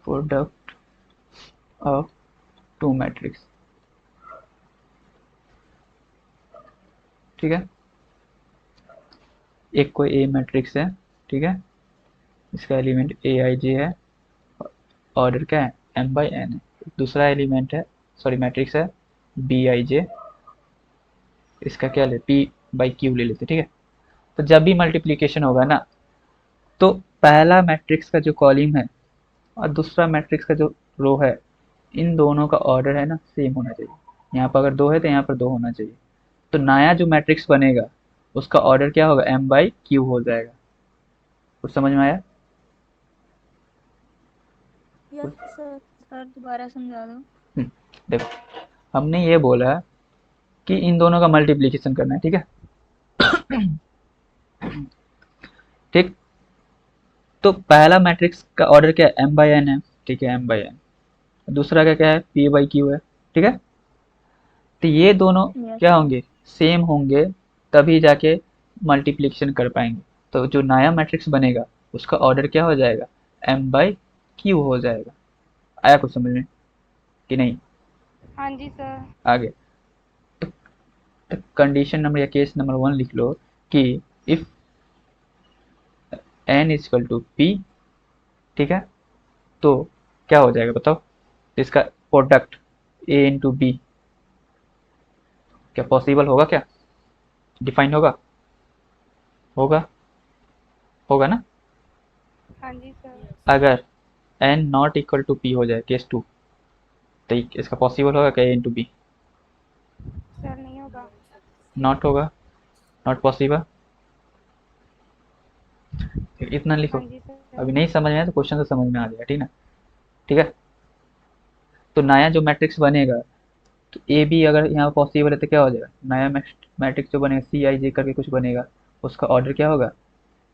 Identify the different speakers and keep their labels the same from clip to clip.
Speaker 1: Product of two matrix, ठीक है। एक कोई ए मैट्रिक्स है, ठीक है, इसका एलिमेंट ए आई जे है, ऑर्डर क्या है एम बाई एन है। दूसरा एलिमेंट है, सॉरी मैट्रिक्स है बी आई जे, इसका क्या ले पी बाई क्यू ले लेते, ठीक है। तो जब भी मल्टीप्लीकेशन होगा ना, तो पहला मैट्रिक्स का जो कॉलम है और दूसरा मैट्रिक्स का जो रो है, इन दोनों का ऑर्डर है ना सेम होना चाहिए। यहाँ पर अगर दो है तो यहाँ पर दो होना चाहिए। तो नया जो मैट्रिक्स बनेगा उसका ऑर्डर क्या होगा एम बाई क्यू हो जाएगा। कुछ समझ में आया?
Speaker 2: Yes sir. सर दोबारा समझा दो।
Speaker 1: देखो, हमने ये बोला कि इन दोनों का मल्टीप्लीकेशन करना है, ठीक है। ठीक, तो पहला मैट्रिक्स का ऑर्डर क्या है एम बाई एन है, ठीक है, एम बाई एन। दूसरा का क्या है पी बाई क्यू है, ठीक है। तो ये दोनों
Speaker 2: यस
Speaker 1: क्या
Speaker 2: सर।
Speaker 1: होंगे सेम होंगे, तभी जाके मल्टीप्लिकेशन कर पाएंगे। तो जो नया मैट्रिक्स बनेगा उसका ऑर्डर क्या हो जाएगा एम बाई क्यू हो जाएगा। आया कुछ समझ में कि नहीं?
Speaker 3: हाँ जी सर।
Speaker 1: आगे कंडीशन नंबर या केस नंबर 1 लिख लो कि if N is equal to P, ठीक है, तो क्या हो जाएगा बताओ, इसका प्रोडक्ट ए इंटू बी क्या पॉसिबल होगा, क्या डिफाइन होगा, होगा, होगा ना।
Speaker 3: हाँ जी सर।
Speaker 1: अगर N not equal to P हो जाए केस 2, तो इसका पॉसिबल होगा क्या ए इंटू बी?
Speaker 3: सर नहीं होगा।
Speaker 1: नॉट होगा, नॉट पॉसिबल। इतना
Speaker 3: हाँ
Speaker 1: लिखो।
Speaker 3: जी सर।
Speaker 1: अभी नहीं समझ में आया तो क्वेश्चन से समझ में आ जाएगा, ठीक ना। ठीक है, तो नया जो मैट्रिक्स बनेगा, तो ए बी अगर यहाँ पॉसिबल है तो क्या हो जाएगा, नया मैट्रिक्स जो बनेगा सी आई जे करके कुछ बनेगा, उसका ऑर्डर क्या होगा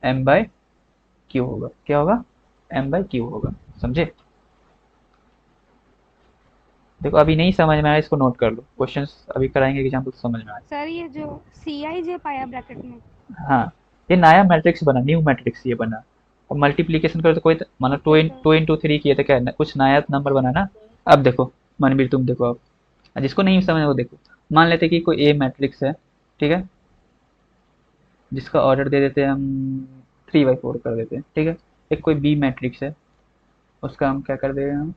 Speaker 1: एम बाय क्यू होगा। क्या होगा एम बाय क्यू होगा। समझे? देखो अभी नहीं समझ में आया इसको नोट कर लो, क्वेश्चंस अभी कराएंगे एग्जाम्पल तो समझ में आ
Speaker 3: सर ये जो सी आई जे पाया ब्रैकेट में।
Speaker 1: जाए। हाँ, ये नया मैट्रिक्स बना, न्यू मैट्रिक्स ये बना। अब मल्टीप्लीकेशन करो तो कोई मतलब
Speaker 3: okay sir.
Speaker 1: Two into three किए तो क्या है, कुछ नया नंबर बना ना। अब देखो मनवीर तुम देखो, अब जिसको नहीं समझ वो देखो। मान लेते कि कोई ए मैट्रिक्स है, ठीक है, जिसका ऑर्डर दे देते हैं हम 3/4 कर देते हैं, ठीक है। एक कोई बी मैट्रिक्स है, उसका हम क्या कर देंगे हम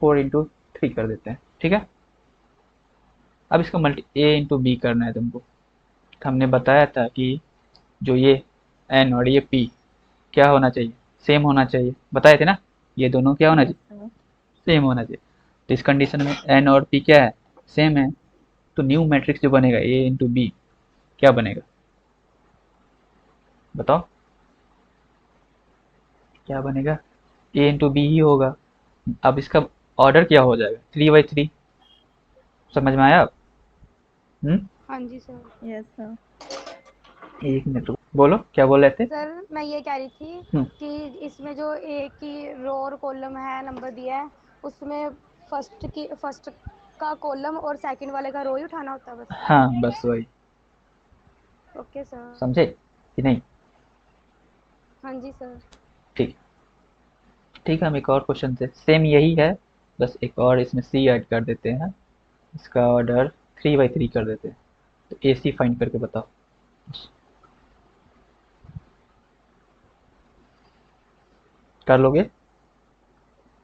Speaker 1: 4 इंटू 3 कर देते हैं, ठीक है। अब इसका मल्टी ए इंटू बी करना है तुमको। तो हमने बताया था कि जो ये एन और ये पी क्या होना चाहिए सेम होना चाहिए, बताए थे ना। ये दोनों क्या होना
Speaker 2: यस
Speaker 1: चाहिए
Speaker 2: सर।
Speaker 1: सेम होना चाहिए। तो इस कंडीशन में एन और पी क्या है सेम है। तो न्यू मैट्रिक्स जो बनेगा ए इंटू बी क्या बनेगा बताओ, क्या बनेगा ए इंटू बी ही होगा। अब इसका ऑर्डर क्या हो जाएगा 3/3। समझ में आया? हम्म,
Speaker 3: हाँ जी सर।
Speaker 2: Yes sir.
Speaker 1: एक मिनट बोलो क्या बोल रहे थे।
Speaker 3: सर मैं ये कह रही थी कि इसमें जो ए की रो और कॉलम है नंबर दिया है, उसमें फर्स्ट का कॉलम और सेकंड वाले का रो ही उठाना होता है बस।
Speaker 1: हाँ बस वही।
Speaker 3: Okay sir.
Speaker 1: समझे कि नहीं?
Speaker 3: हाँ जी सर।
Speaker 1: ठीक, ठीक है, हम एक और क्वेश्चन से सेम यही है, बस एक और इसमें सी ऐड कर देते हैं। इसका ऑर्डर 3/3 कर देते हैं। तो ए सी फाइंड करके बताओ। कर लोगे?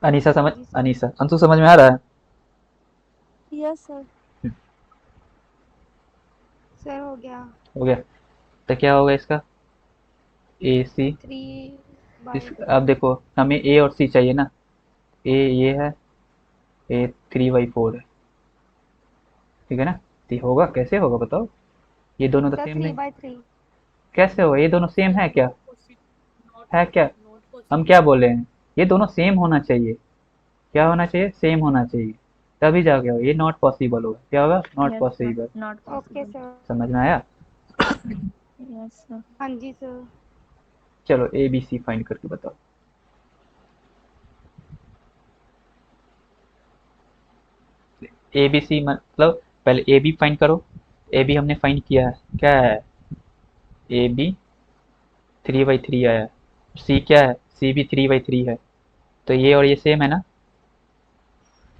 Speaker 1: अनीसा
Speaker 3: हाँ
Speaker 1: समझ,
Speaker 3: जी सर।
Speaker 1: अनीसा अंशु समझ में आ रहा है?
Speaker 2: Yes sir.
Speaker 3: सर हो गया।
Speaker 1: हो गया। तो क्या होगा इसका ए सी।
Speaker 3: 3/3।
Speaker 1: अब देखो हमें ए और सी चाहिए ना। ए ये है, ए 3/4 है, ठीक है ना। तो ये होगा कैसे होगा बताओ, ये दोनों तो
Speaker 3: सर
Speaker 1: सेम
Speaker 3: थ्री
Speaker 1: नहीं।
Speaker 3: बाई थ्री
Speaker 1: कैसे होगा, ये दोनों सेम है क्या, है क्या? हम क्या बोले हैं, ये दोनों सेम होना चाहिए। क्या होना चाहिए सेम होना चाहिए, तभी जाके होगा। ये नॉट पॉसिबल होगा, क्या होगा not
Speaker 2: yes sir.
Speaker 1: Possible.
Speaker 2: Not
Speaker 3: okay
Speaker 2: possible.
Speaker 3: Sir.
Speaker 1: समझ में आया?
Speaker 2: Yes sir.
Speaker 3: हाँ जी सर।
Speaker 1: चलो ए बी सी फाइंड करके बताओ। ए बी सी मतलब पहले ए बी फाइंड करो। ए बी हमने फाइंड किया है, क्या है ए बी 3/3 आया है। सी क्या है सी भी 3/3 है, तो ये और ये सेम है ना,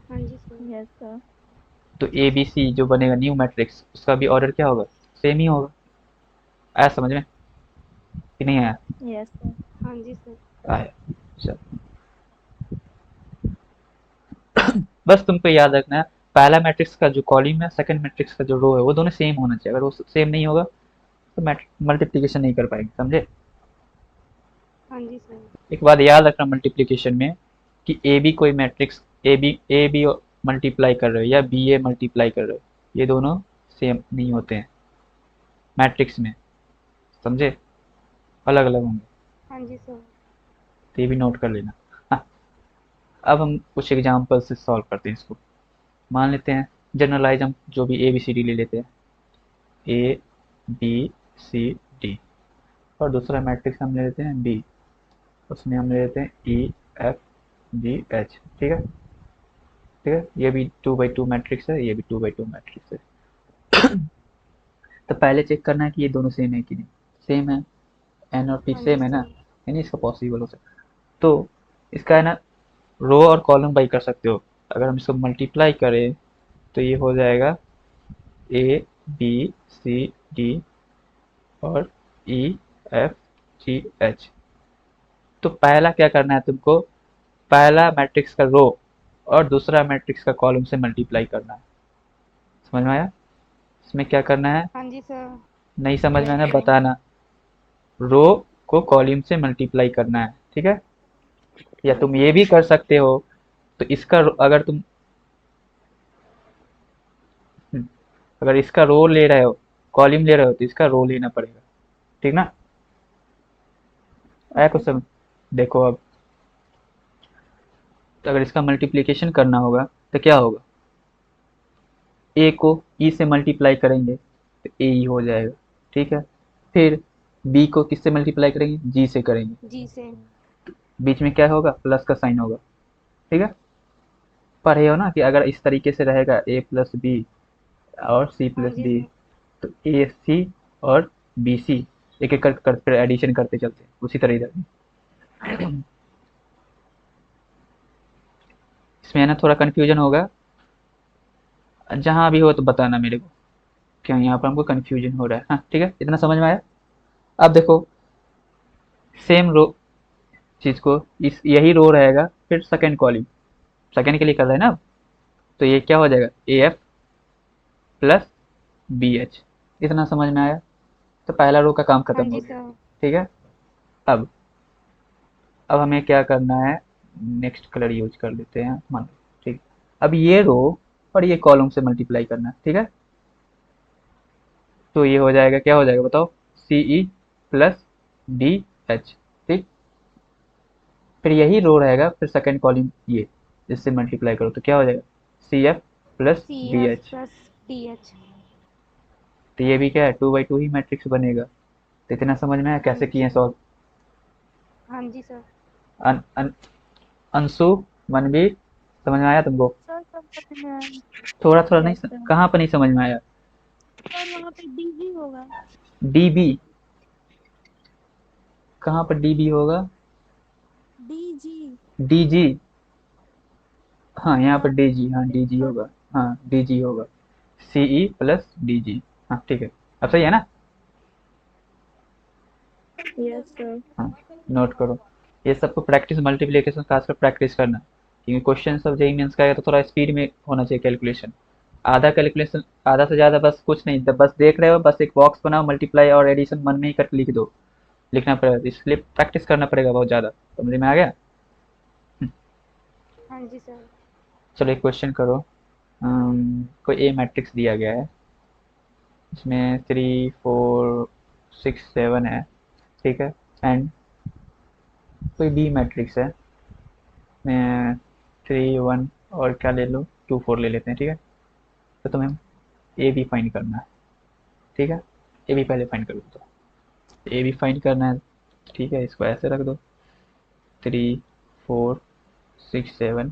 Speaker 3: हाँ जी सर।
Speaker 2: Yes sir.
Speaker 1: तो ए बी सी जो बनेगा न्यू मैट्रिक्स, उसका भी ऑर्डर क्या होगा, सेम ही होगा। आया समझ में कि नहीं आया?
Speaker 2: Yes sir.
Speaker 3: हाँ जी सर।
Speaker 1: आया। चल, बस तुमको याद रखना है, पहला मैट्रिक्स का जो कॉलम है, सेकंड मैट्रिक्स का जो रो है, वो दोनों सेम होना चाहिए। अगर वो सेम नहीं होगा तो मल्टीप्लिकेशन नहीं कर पाएंगे, समझे?
Speaker 3: हाँ जी सर।
Speaker 1: एक बात याद रखना मल्टीप्लिकेशन में, कि ए बी कोई मैट्रिक्स, ए बी मल्टीप्लाई कर रहे हो या बी ए मल्टीप्लाई कर रहे हो, ये दोनों सेम नहीं होते हैं मैट्रिक्स में, समझे? अलग अलग होंगे।
Speaker 3: हाँ जी सर।
Speaker 1: तो ये भी नोट कर लेना। हाँ, अब हम कुछ एग्जाम्पल से सॉल्व करते हैं इसको। मान लेते हैं जनरलाइज, हम जो भी ए बी सी डी ले लेते हैं, ए बी सी डी, और दूसरा मैट्रिक्स हम ले लेते हैं बी, उसमें हम ले लेते हैं ई एफ जी एच। ठीक है, ठीक है, ये भी 2 by 2 मैट्रिक्स है, ये भी 2 by 2 मैट्रिक्स है। तो पहले चेक करना है कि ये दोनों सेम है कि नहीं। सेम है, एन और पी
Speaker 3: हाँ जी
Speaker 1: सेम है ना,
Speaker 3: सर।
Speaker 1: यानी इसका पॉसिबल हो सकता है। तो इसका है ना, रो और कॉलम बाई कर सकते हो। अगर हम इसको मल्टीप्लाई करें तो ये हो जाएगा ए बी सी डी और ई एफ जी एच। तो पहला क्या करना है तुमको, पहला मैट्रिक्स का रो और दूसरा मैट्रिक्स का कॉलम से मल्टीप्लाई करना है। समझ में आया? इसमें क्या करना है,
Speaker 3: हाँ जी सर।
Speaker 1: नहीं समझ में
Speaker 2: यस
Speaker 1: आना
Speaker 2: सर।
Speaker 1: बताना। रो को कॉलम से मल्टीप्लाई करना है, ठीक है? या तुम ये भी कर सकते हो, तो इसका अगर तुम हम्म, अगर इसका रो ले रहे हो, कॉलम ले रहे हो, तो इसका रो लेना पड़ेगा, ठीक ना? आया
Speaker 2: ओके
Speaker 1: कुछ
Speaker 2: सर।
Speaker 1: समझ? देखो अब, तो अगर इसका मल्टीप्लिकेशन करना होगा तो क्या होगा, ए को ई से मल्टीप्लाई करेंगे तो ए ई हो जाएगा, ठीक है? फिर बी को किससे मल्टीप्लाई करेंगे, जी से करेंगे,
Speaker 3: जी से।
Speaker 1: बीच में क्या होगा, प्लस का साइन होगा, ठीक है? पढ़े हो ना कि अगर इस तरीके से रहेगा ए प्लस बी और सी
Speaker 3: हाँ
Speaker 1: प्लस
Speaker 3: जी
Speaker 1: डी,
Speaker 3: सर।
Speaker 1: तो ए सी और बी सी एक एक कर फिर एडिशन करते चलते हैं, उसी तरह इधर भी। इसमें है ना थोड़ा कन्फ्यूजन होगा, जहाँ भी हो तो बताना मेरे को, क्यों यहाँ पर हमको कन्फ्यूजन हो रहा है। हाँ ठीक है, इतना समझ में आया? अब देखो, सेम रो चीज को, इस यही रो रहेगा, फिर सेकंड कॉलम, सेकंड के लिए कर रहे हैं ना अब, तो ये क्या हो जाएगा, A F plus B H. इतना समझ में आया? तो पहला रो का काम
Speaker 3: हाँ
Speaker 1: खत्म हो
Speaker 3: जी
Speaker 1: गया,
Speaker 3: सर।
Speaker 1: ठीक है? अब अब हमें क्या करना है, नेक्स्ट कलर यूज कर लेते हैं, मान लो, ठीक। अब ये रो और ये कॉलम से मल्टीप्लाई करना है, ठीक है? तो ये हो जाएगा, क्या हो जाएगा बताओ, सी ई प्लस डी एच, ठीक। फिर यही रो रहेगा, फिर सेकंड कॉलम ये, जिससे मल्टीप्लाई करो तो क्या हो जाएगा, C F plus
Speaker 3: C
Speaker 1: D
Speaker 3: F
Speaker 1: H.
Speaker 3: Plus D H.
Speaker 1: तो ये भी क्या है, 2 by 2 ही मैट्रिक्स बनेगा। तो इतना समझ में आया
Speaker 3: हाँ
Speaker 1: कैसे
Speaker 3: जी
Speaker 1: किए
Speaker 3: सर।
Speaker 1: सॉल्व?
Speaker 3: हाँ जी सर।
Speaker 1: अन, अन, अंशु, मनवीर, समझ में आया तुमको?
Speaker 2: सर सब समझ में आया।
Speaker 1: थोड़ा थोड़ा नहीं
Speaker 2: यस सर।
Speaker 1: कहाँ पर नहीं समझ में आया?
Speaker 2: सर वहाँ पे डीजी होगा।
Speaker 1: डी बी, कहाँ पर डी बी होगा?
Speaker 2: डीजी।
Speaker 1: डी जी, हाँ यहाँ पर
Speaker 2: हाँ।
Speaker 1: डी जी, हाँ डी जी होगा, हाँ डी जी होगा, सी ई प्लस डी जी। हाँ ठीक है, अब सही है ना?
Speaker 2: Yes sir.
Speaker 1: हाँ, नोट करो, ये सबको प्रैक्टिस, मल्टीप्लिकेशन खासकर प्रैक्टिस करना, क्योंकि क्वेश्चन सब जेई मेंस का है तो थोड़ा स्पीड में होना चाहिए कैलकुलेशन। आधा कैलकुलेशन, आधा से ज़्यादा बस कुछ नहीं, जब बस देख रहे हो, बस एक बॉक्स बनाओ, मल्टीप्लाई और एडिशन मन में ही करके लिख दो, लिखना पड़ेगा, इसलिए प्रैक्टिस करना पड़ेगा बहुत ज़्यादा। समझ में आ गया?
Speaker 3: हाँ जी सर।
Speaker 1: चलो एक क्वेश्चन करो। कोई ए मैट्रिक्स दिया गया है, इसमें 3 4 6 7 है, ठीक है? एंड कोई बी मैट्रिक्स है, मैं 3 1 और क्या ले लो, 2 4 ले लेते हैं, ठीक है? तो तुम्हें ए बी फाइंड करना है, ठीक है? ए बी पहले फाइंड कर लो, तो ए बी फाइंड करना है, ठीक है? इसको ऐसे रख दो, 3 4 6 7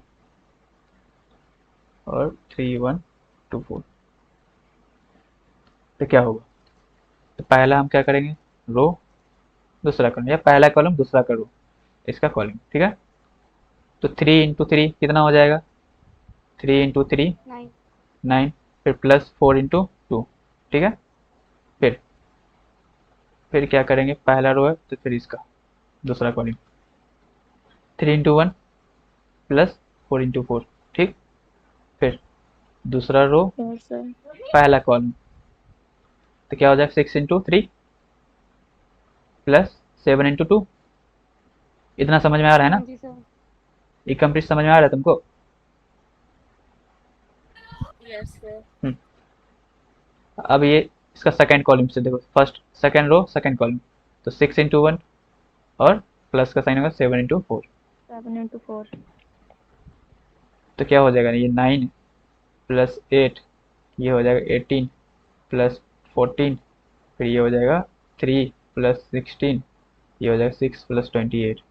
Speaker 1: और 3 1 2 4। तो क्या होगा, तो पहला हम क्या करेंगे, रो, दूसरा कॉलम, या पहला कॉलम दूसरा का रो, इसका कॉलम, ठीक है? तो 3 × 3 कितना हो जाएगा? 3 × 3
Speaker 3: 9।
Speaker 1: 9, फिर प्लस 4 × 2, ठीक है। फिर क्या करेंगे, पहला रो है तो फिर इसका दूसरा कॉलम 3 × 1 प्लस 4 × 4, ठीक। फिर दूसरा रो
Speaker 2: यस सर।
Speaker 1: पहला कॉलम, तो क्या हो जाएगा 6 × 3 प्लस 7 × 2। इतना समझ में आ रहा है ना?
Speaker 3: हाँ जी सर।
Speaker 1: ये कंप्लीट समझ में आ रहा है तुमको?
Speaker 2: Yes sir.
Speaker 1: अब ये इसका सेकंड कॉलम से देखो, first second row second column, तो 6 × 1 और प्लस का साइन होगा 7 × 4,
Speaker 2: 7 × 4।
Speaker 1: तो क्या हो जाएगा, ये 9 प्लस 8, ये हो जाएगा 18 प्लस 14, फिर ये हो जाएगा 3 प्लस 16, ये हो जाएगा 6 प्लस 28।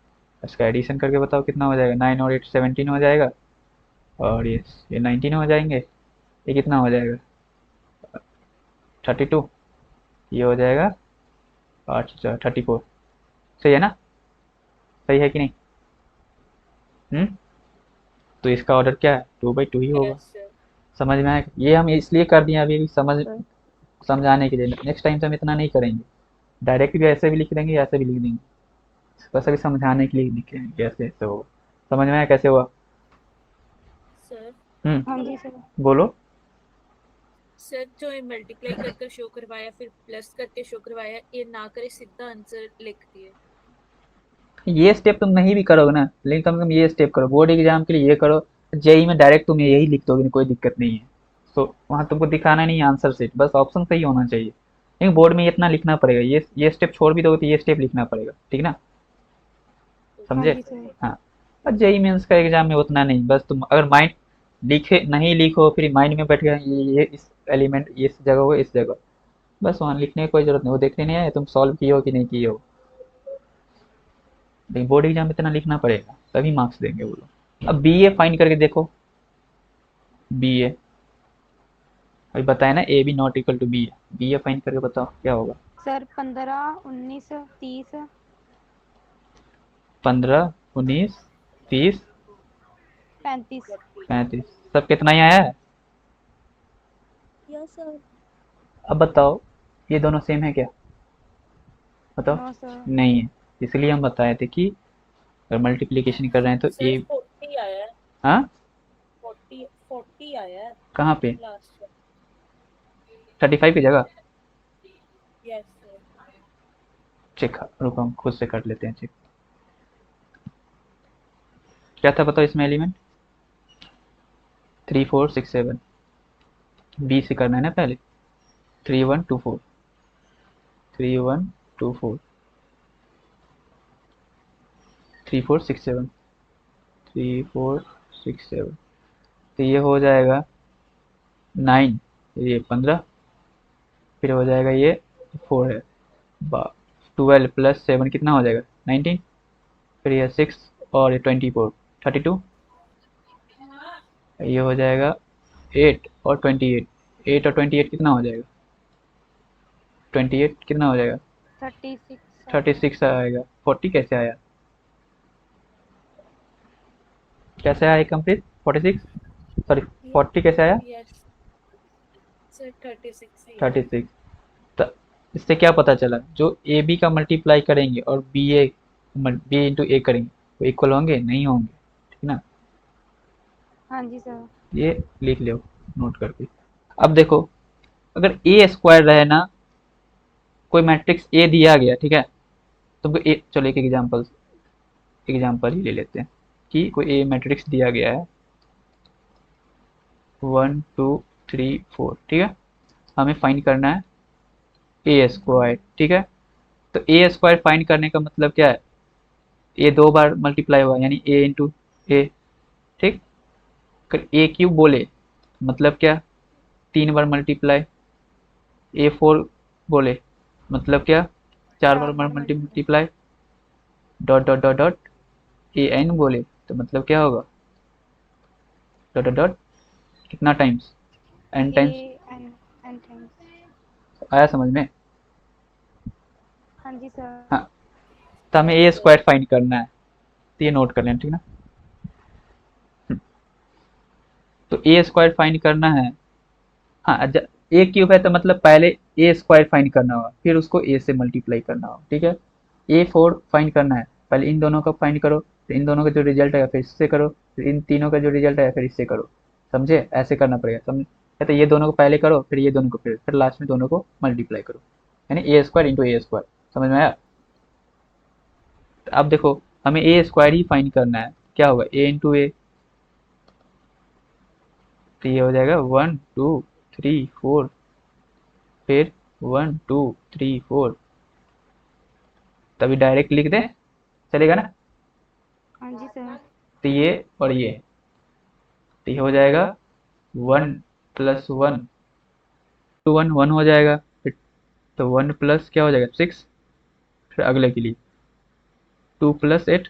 Speaker 1: इसका एडिशन करके बताओ कितना हो जाएगा, 9 और 8 17 हो जाएगा, और ये 19 हो जाएंगे, ये कितना हो जाएगा 32, ये हो जाएगा 8 34। सही है ना? सही है कि नहीं? तो इसका ऑर्डर क्या है, 2/2 ही होगा।
Speaker 2: Yes sir.
Speaker 1: समझ में आया? ये हम इसलिए कर दिए अभी
Speaker 2: सर
Speaker 1: समझाने के लिए, नेक्स्ट टाइम से हम इतना नहीं करेंगे, डायरेक्ट भी ऐसे भी लिख देंगे, ऐसे भी लिख देंगे, बस अभी समझाने के लिए लिखे हैं कैसे ऐसे होगा। समझ में आया कैसे हुआ?
Speaker 2: सर
Speaker 1: हम्म,
Speaker 3: हाँ जी सर।
Speaker 1: बोलो।
Speaker 2: सर जो ये मल्टीप्लाई कर कर शो करवाया फिर प्लस करके शो करवाया, ये ना करे सीधा आंसर लिख दिए।
Speaker 1: ये स्टेप तुम नहीं भी करोगे ना, लेकिन कम से कम ये स्टेप करो, बोर्ड एग्जाम के लिए ये करो। जेई में डायरेक्ट तुम यही लिख दोगे, कोई दिक्कत नहीं है। तो वहाँ तुमको दिखाना नहीं है आंसर सेट, बस ऑप्शन सही होना चाहिए, लेकिन बोर्ड में इतना लिखना पड़ेगा, ये स्टेप छोड़ भी दोगे तो ये स्टेप लिखना पड़ेगा, ठीक ना?
Speaker 3: हाँ
Speaker 1: समझे?
Speaker 3: जी सर।
Speaker 1: हाँ। और जेई मेंस का एग्जाम में उतना नहीं, बस तुम अगर माइंड लिखे नहीं लिखो, फिर माइंड में बैठ गया ये इस एलिमेंट इस जगह हो इस जगह, बस वहाँ लिखने की कोई जरूरत नहीं, वो देखने नहीं है तुम सॉल्व किए हो कि नहीं किए हो। लेकिन बोर्ड एग्जाम में इतना लिखना पड़ेगा, तभी मार्क्स देंगे वो लोग। अब बी ए फाइन करके देखो, बी ए अभी बताया ना, A B not equal to B A find करके बताओ क्या होगा।
Speaker 3: सर 15 19 30
Speaker 1: 15 19 30
Speaker 3: 35।
Speaker 1: 35, सब कितना ही आया है?
Speaker 2: Yes sir.
Speaker 1: अब बताओ, ये दोनों सेम है क्या? बताओ।
Speaker 3: No sir.
Speaker 1: नहीं है, इसलिए हम बताए थे कि अगर मल्टीप्लिकेशन कर रहे हैं तो
Speaker 2: सर
Speaker 1: ए।
Speaker 2: 40 आया है।
Speaker 1: हाँ,
Speaker 2: 40 आया है
Speaker 1: कहाँ पे?
Speaker 2: लास्ट में।
Speaker 1: 35 की जगह?
Speaker 2: Yes sir.
Speaker 1: चेक, रुको हम खुद से कर लेते हैं चेक। क्या था बताओ इसमें एलिमेंट? 3 4 6 7, बी से करना है ना पहले। 3 1 2 4, 3 1 2 4, 3 4 6 7, 3 4 6 7, तो ये हो जाएगा 9, ये 15, फिर हो जाएगा ये 4 है, 12 प्लस 7 कितना हो जाएगा 19, फिर ये 6 और ये 24 32, ये हो जाएगा 8 और 28, 8 और 28 कितना हो जाएगा 28 कितना हो जाएगा
Speaker 3: 36 सर।
Speaker 1: 36 आएगा। 40 कैसे आया, कैसे आया कंप्लीट 46, सॉरी 40 कैसे आया
Speaker 2: यस सर 36 ही है।
Speaker 1: 36। तो इससे क्या पता चला, जो ए बी का मल्टीप्लाई करेंगे और बी इंटू ए करेंगे वो इक्वल होंगे नहीं होंगे, ठीक ना?
Speaker 3: हाँ जी सर।
Speaker 1: ये लिख लो नोट करके। अब देखो, अगर ए स्क्वायर रहे ना, कोई मैट्रिक्स ए दिया गया, ठीक है, तुमको ए, चलो एक एग्जाम्पल ही ले लेते हैं कि कोई ए मैट्रिक्स दिया गया है 1 2 3 4, ठीक है, हमें फाइंड करना है ए स्क्वायर, ठीक है। तो ए स्क्वायर फाइंड करने का मतलब क्या है, ए 2 बार मल्टीप्लाई हुआ यानी ए इंटू ए, ठीक। अगर ए क्यूब बोले मतलब क्या, 3 बार मल्टीप्लाई, A4 बोले मतलब क्या, 4 बार
Speaker 3: 4 बार multiply.
Speaker 1: Multiply, dot dot dot dot AN बोले तो मतलब क्या होगा, डॉट डॉट डॉट कितना times, n
Speaker 3: a
Speaker 1: times.
Speaker 3: N n times.
Speaker 1: आया समझ में?
Speaker 3: हाँ जी सर।
Speaker 1: हाँ, तो हमें a
Speaker 2: yes sir.
Speaker 1: Square find करना है, तो ये नोट कर लें, ठीक ना। तो ए स्क्वायर फाइंड करना है। हाँ, ए क्यूब है तो मतलब पहले ए स्क्वायर फाइंड करना होगा, फिर उसको ए से मल्टीप्लाई करना होगा, ठीक है। ए फोर फाइंड करना है, पहले इन दोनों का फाइंड करो, फिर इन दोनों का जो रिजल्ट आएगा फिर इससे करो, फिर इन तीनों का जो रिजल्ट आएगा फिर इससे करो। समझे, ऐसे करना पड़ेगा। समझ या तो ये दोनों को पहले करो, फिर ये दोनों को, फिर लास्ट में दोनों को मल्टीप्लाई करो, यानी ए स्क्वायर इंटू ए स्क्वायर। समझ में आया? तो अब देखो, हमें ए स्क्वायर ही फाइंड करना है, क्या होगा ए इंटू ए, तो ये हो जाएगा 1 2 3 4, फिर 1 2 3 4, तभी डायरेक्ट लिख दें, चलेगा ना?
Speaker 3: हाँ जी सर।
Speaker 1: तो ये और ये, तो ये हो जाएगा 1 + 1, 1 हो जाएगा, फिर तो 1 प्लस क्या हो जाएगा 6, फिर अगले के लिए 2 + 8,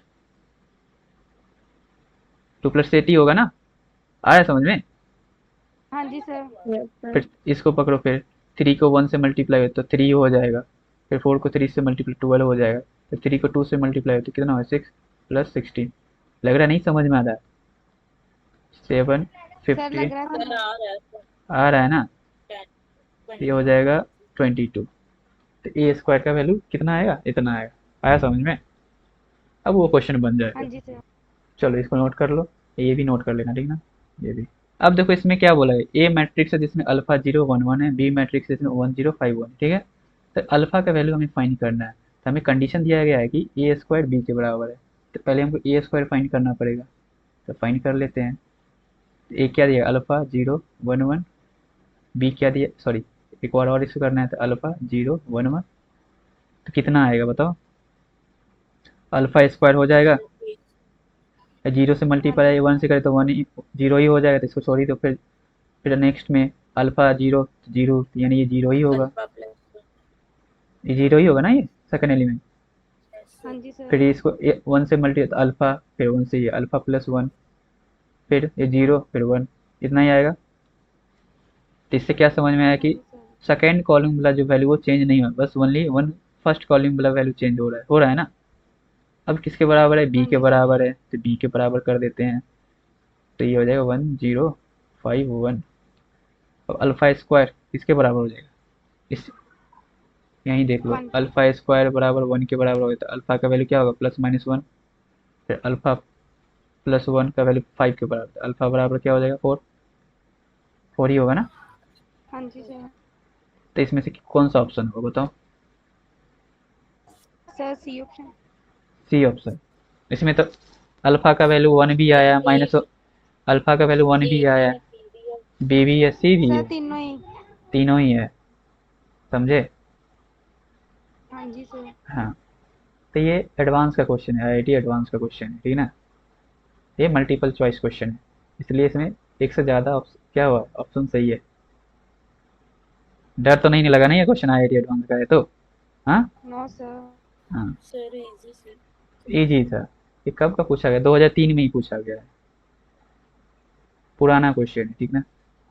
Speaker 1: 2 + 8 ही होगा ना? आया समझ में?
Speaker 3: हाँ जी सर।
Speaker 2: Yes sir.
Speaker 1: फिर इसको पकड़ो, फिर 3 को 1 से मल्टीप्लाई हो तो 3 हो जाएगा, फिर 4 को 3 से मल्टीप्लाई 12 हो जाएगा, फिर 3 को 2 से मल्टीप्लाई हो तो कितना होगा 6 + 16। लग रहा नहीं समझ में आ रहा है? 7
Speaker 3: सर
Speaker 1: 15
Speaker 3: लग रहा है
Speaker 2: सर
Speaker 3: समझ।
Speaker 2: आ रहा है सर।
Speaker 1: आ रहा है ना?
Speaker 2: 10
Speaker 1: ये हो जाएगा 22, तो ए स्क्वायर का वैल्यू कितना आएगा, इतना आएगा। आया समझ में? अब वो क्वेश्चन बन
Speaker 3: हाँ
Speaker 1: जाएगा।
Speaker 3: जी सर।
Speaker 1: चलो इसको नोट कर लो, ये भी नोट कर लेना, ठीक ना? ये भी। अब देखो इसमें क्या बोला है, ए मैट्रिक्स है जिसमें अल्फा 0 1 1 है, बी मैट्रिक्स है जिसमें 1 0 5 1, ठीक है। तो अल्फा का वैल्यू हमें फाइंड करना है, तो हमें कंडीशन दिया गया है कि ए स्क्वायर बी के बराबर है, तो पहले हमको ए स्क्वायर फाइंड करना पड़ेगा, तो फाइंड कर लेते हैं। ए क्या दिया, अल्फा 0 1 1, बी क्या दिया, सॉरी एक बार और इसको करना है, तो अल्फा 0 1 1, तो कितना आएगा बताओ? अल्फा स्क्वायर हो जाएगा,
Speaker 2: सर।
Speaker 1: जीरो से
Speaker 3: हाँ जी
Speaker 1: मल्टीप्लाई
Speaker 3: सर।
Speaker 1: 1 से करे तो 1 ही, 0 ही हो जाएगा, तो इसको छोड़ ही दो। फिर नेक्स्ट में अल्फा 0 0, यानी ये 0 ही होगा,
Speaker 2: अल्फा +1।
Speaker 1: ये 0 ही होगा ना, ये सेकंड एलिमेंट।
Speaker 2: यस
Speaker 3: हाँ
Speaker 2: सर।
Speaker 3: जी सर।
Speaker 1: फिर इसको 1 से मल्टी तो अल्फा, फिर 1 से ये अल्फा +1, फिर ये 0 फिर 1, इतना ही आएगा। तो इससे क्या समझ में आया
Speaker 3: हाँ
Speaker 1: कि
Speaker 3: जी सर।
Speaker 1: सेकेंड कॉलम वाला जो वैल्यू वो चेंज नहीं हुआ, बस ओनली वन फर्स्ट कॉलम वाला वैल्यू चेंज हो रहा है ना? अब किसके बराबर है, बी
Speaker 3: हाँ
Speaker 1: के
Speaker 3: जी सर।
Speaker 1: बराबर है, तो बी के बराबर कर देते हैं, तो ये हो जाएगा 1 0 5 1। अब अल्फा स्क्वायर किसके बराबर हो जाएगा, इस यहीं देख लो,
Speaker 3: 1 के।
Speaker 1: अल्फा स्क्वायर बराबर 1 के बराबर होगा, तो अल्फा का वैल्यू क्या होगा +-1, फिर अल्फा +1 का वैल्यू 5 के बराबर, तो अल्फा बराबर क्या हो जाएगा 4, 4 ही होगा ना?
Speaker 3: हाँ जी सर।
Speaker 1: तो इसमें से कौन सा ऑप्शन होगा बताओ?
Speaker 3: Sir C option.
Speaker 1: C option. इसमें तो अल्फा का वैल्यू 1 भी
Speaker 2: सर
Speaker 1: आया,
Speaker 2: ए
Speaker 1: माइनस अल्फा का वैल्यू 1
Speaker 2: ए
Speaker 1: भी
Speaker 2: भी
Speaker 1: आया,
Speaker 2: है, बी भी है।
Speaker 1: बी भी है, सी भी
Speaker 3: सर
Speaker 1: है,
Speaker 3: तीनों ही।
Speaker 1: तीनों ही है। समझे?
Speaker 3: हाँ जी सर।
Speaker 1: हाँ, तो ये एडवांस का क्वेश्चन है, आईआईटी एडवांस का क्वेश्चन है, ठीक है ना? ये मल्टीपल चॉइस क्वेश्चन है, इसलिए इसमें एक से ज़्यादा क्या हुआ ऑप्शन सही है। डर तो नहीं लगा ना ये क्वेश्चन आईआईटी एडवांस का है तो? हाँ
Speaker 3: नो सर।
Speaker 1: हाँ,
Speaker 2: सर इजी सर।
Speaker 1: इजी था। ये कब का पूछा गया, 2003 में ही पूछा गया है, पुराना क्वेश्चन है, ठीक ना?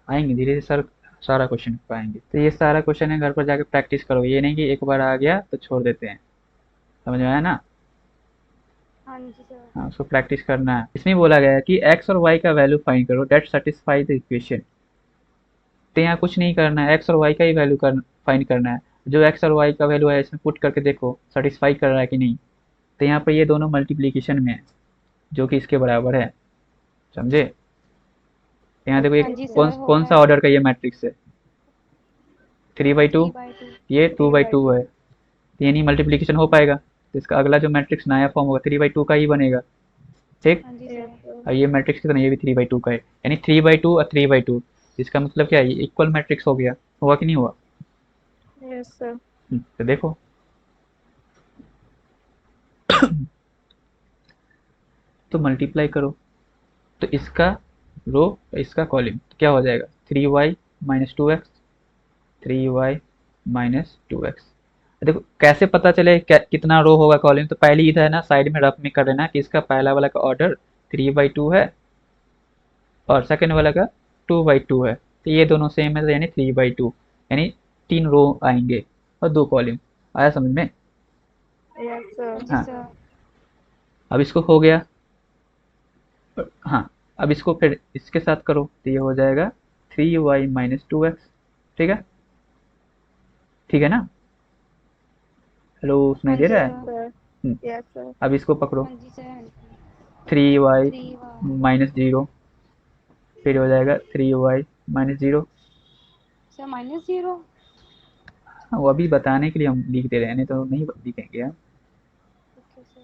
Speaker 1: आएंगे धीरे धीरे सर, सारा क्वेश्चन पाएंगे। तो ये सारा क्वेश्चन है, घर पर जाके प्रैक्टिस करो, ये नहीं कि एक बार आ गया तो छोड़ देते हैं। समझ में आया ना?
Speaker 3: हाँ जी सर।
Speaker 1: हाँ, उसको प्रैक्टिस करना है। इसमें बोला गया है कि एक्स और वाई का वैल्यू फाइंड करो डेट सेटिस्फाई द इक्वेशन। तो यहाँ कुछ नहीं करना है, एक्स और वाई का ही वैल्यू फाइंड करना है। जो एक्स और वाई का वैल्यू है इसमें पुट करके देखो सेटिस्फाई कर रहा है कि नहीं। तो यहाँ पर ये दोनों मल्टीप्लीकेशन में है, जो कि इसके बराबर है। समझे? तो यहाँ देखो
Speaker 3: हाँ
Speaker 1: एक
Speaker 3: जी
Speaker 1: कौन
Speaker 3: सर हो
Speaker 1: कौन
Speaker 3: रहा
Speaker 1: सा
Speaker 3: है।
Speaker 1: ऑर्डर का ये मैट्रिक्स है, 3/2,
Speaker 3: 3/2।
Speaker 1: ये 2/2 है, तो यानी मल्टीप्लीकेशन हो पाएगा, तो इसका अगला जो मैट्रिक्स नया फॉर्म होगा 3/2 का ही बनेगा, ठीक।
Speaker 3: हाँ जी
Speaker 2: यस
Speaker 3: सर।
Speaker 2: सर।
Speaker 1: और ये मैट्रिक्स कितना, ये भी 3/2 का है, यानी 3/2 और 3/2, इसका मतलब क्या है, ये इक्वल मैट्रिक्स हो गया, हुआ कि नहीं हुआ?
Speaker 2: Yes sir.
Speaker 1: तो देखो, तो मल्टीप्लाई करो, तो इसका रो इसका कॉलम क्या हो जाएगा, 3y - 2x, 3y - 2x। देखो कैसे पता चले कितना रो होगा कॉलम, तो पहले इधर है ना साइड में रफ में कर लेना कि इसका पहला वाला का ऑर्डर 3/2 है और सेकंड वाला का 2/2 है, तो ये दोनों सेम है, तो यानी 3/2, यानी 3 रो आएंगे और 2 कॉलम। आया समझ में?
Speaker 2: यस
Speaker 3: हाँ
Speaker 2: सर।
Speaker 3: जी
Speaker 1: हाँ,
Speaker 3: सर।
Speaker 1: अब इसको हो गया। हाँ, अब इसको फिर इसके साथ करो तो ये हो जाएगा 3y-2x। ठीक है, ठीक है ना? हेलो, सुनाई
Speaker 3: हाँ
Speaker 1: दे
Speaker 3: जी
Speaker 1: रहा है?
Speaker 3: सर।
Speaker 2: सर
Speaker 1: हम्म,
Speaker 2: यस सर
Speaker 1: अब इसको पकड़ो,
Speaker 3: हाँ जी सर। हाँ जी।
Speaker 1: 3y
Speaker 3: 3y
Speaker 1: माइनस जीरो, फिर हो जाएगा 3y-0।
Speaker 3: सर -0।
Speaker 1: हाँ, वो अभी बताने के लिए हम लिख दे रहे हैं, नहीं तो नहीं लिखेंगे हम।
Speaker 3: Okay sir.